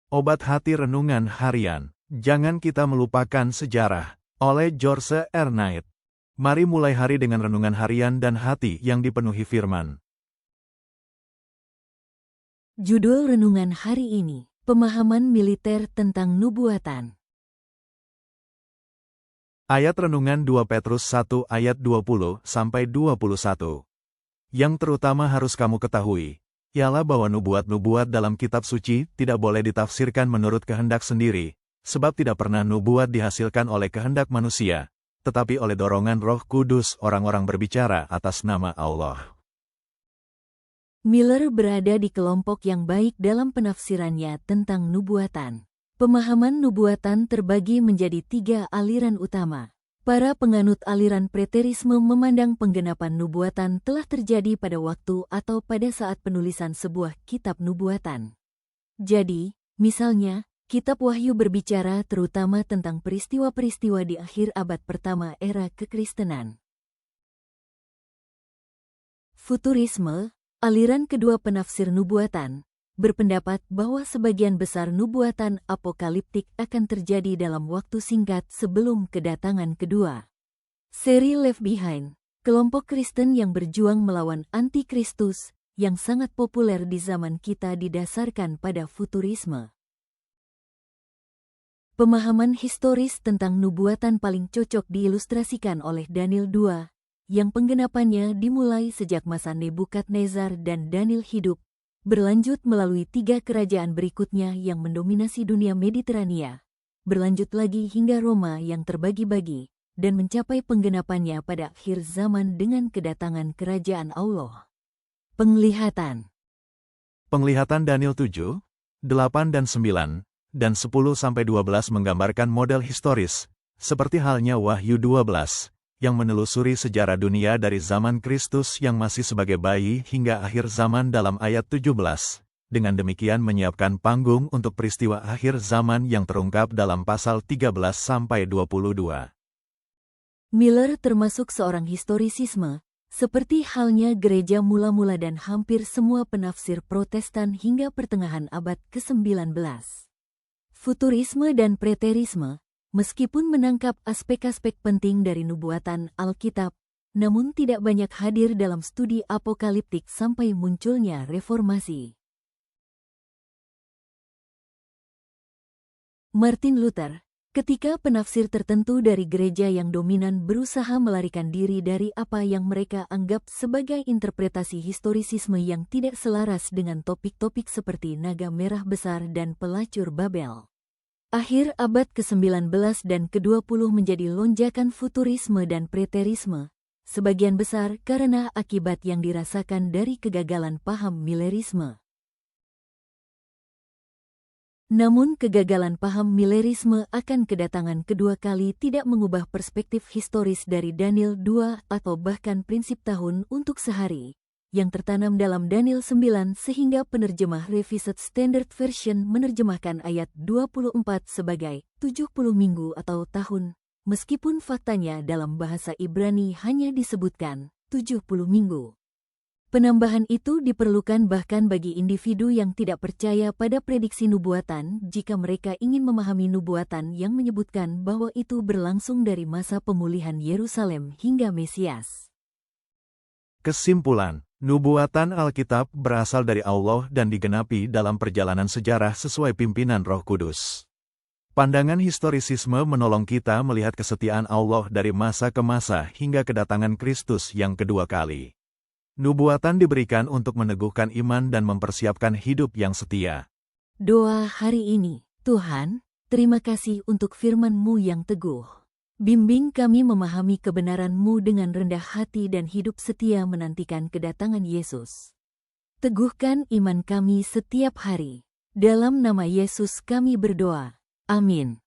Obat Hati Renungan Harian. Jangan kita melupakan sejarah. Oleh George R. Knight. Mari mulai hari dengan renungan harian dan hati yang dipenuhi firman. Judul renungan hari ini, Pemahaman Militer tentang Nubuatan. Ayat renungan 2 Petrus 1 ayat 20-21. Yang terutama harus kamu ketahui, ialah bahwa nubuat-nubuat dalam kitab suci tidak boleh ditafsirkan menurut kehendak sendiri, sebab tidak pernah nubuat dihasilkan oleh kehendak manusia, tetapi oleh dorongan Roh Kudus orang-orang berbicara atas nama Allah. Miller berada di kelompok yang baik dalam penafsirannya tentang nubuatan. Pemahaman nubuatan terbagi menjadi 3 aliran utama. Para penganut aliran preterisme memandang penggenapan nubuatan telah terjadi pada waktu atau pada saat penulisan sebuah kitab nubuatan. Jadi, misalnya, kitab Wahyu berbicara terutama tentang peristiwa-peristiwa di akhir abad pertama era kekristenan. Futurisme, aliran kedua penafsir nubuatan, berpendapat bahwa sebagian besar nubuatan apokaliptik akan terjadi dalam waktu singkat sebelum kedatangan kedua. Seri Left Behind, kelompok Kristen yang berjuang melawan antikristus, yang sangat populer di zaman kita didasarkan pada futurisme. Pemahaman historis tentang nubuatan paling cocok diilustrasikan oleh Daniel 2, yang penggenapannya dimulai sejak masa Nebukadnezar dan Daniel hidup, berlanjut melalui 3 kerajaan berikutnya yang mendominasi dunia Mediterania, berlanjut lagi hingga Roma yang terbagi-bagi, dan mencapai penggenapannya pada akhir zaman dengan kedatangan kerajaan Allah. Penglihatan. Penglihatan Daniel 7, 8 dan 9, dan 10-12 menggambarkan model historis, seperti halnya Wahyu 12, yang menelusuri sejarah dunia dari zaman Kristus yang masih sebagai bayi hingga akhir zaman dalam ayat 17. Dengan demikian menyiapkan panggung untuk peristiwa akhir zaman yang terungkap dalam pasal 13-22. Miller termasuk seorang historisisme, seperti halnya gereja mula-mula dan hampir semua penafsir Protestan hingga pertengahan abad ke-19. Futurisme dan preterisme, meskipun menangkap aspek-aspek penting dari nubuatan Alkitab, namun tidak banyak hadir dalam studi apokaliptik sampai munculnya reformasi. Martin Luther, ketika penafsir tertentu dari gereja yang dominan berusaha melarikan diri dari apa yang mereka anggap sebagai interpretasi historisisme yang tidak selaras dengan topik-topik seperti naga merah besar dan pelacur Babel. Akhir abad ke-19 dan ke-20 menjadi lonjakan futurisme dan preterisme, sebagian besar karena akibat yang dirasakan dari kegagalan paham Millerisme. Namun kegagalan paham Millerisme akan kedatangan kedua kali tidak mengubah perspektif historis dari Daniel 2 atau bahkan prinsip tahun untuk sehari, yang tertanam dalam Daniel 9 sehingga penerjemah Revised Standard Version menerjemahkan ayat 24 sebagai 70 minggu atau tahun, meskipun faktanya dalam bahasa Ibrani hanya disebutkan 70 minggu. Penambahan itu diperlukan bahkan bagi individu yang tidak percaya pada prediksi nubuatan jika mereka ingin memahami nubuatan yang menyebutkan bahwa itu berlangsung dari masa pemulihan Yerusalem hingga Mesias. Kesimpulan, nubuatan Alkitab berasal dari Allah dan digenapi dalam perjalanan sejarah sesuai pimpinan Roh Kudus. Pandangan historisisme menolong kita melihat kesetiaan Allah dari masa ke masa hingga kedatangan Kristus yang kedua kali. Nubuatan diberikan untuk meneguhkan iman dan mempersiapkan hidup yang setia. Doa hari ini, Tuhan, terima kasih untuk firman-Mu yang teguh. Bimbing kami memahami kebenaran-Mu dengan rendah hati dan hidup setia menantikan kedatangan Yesus. Teguhkan iman kami setiap hari. Dalam nama Yesus kami berdoa. Amin.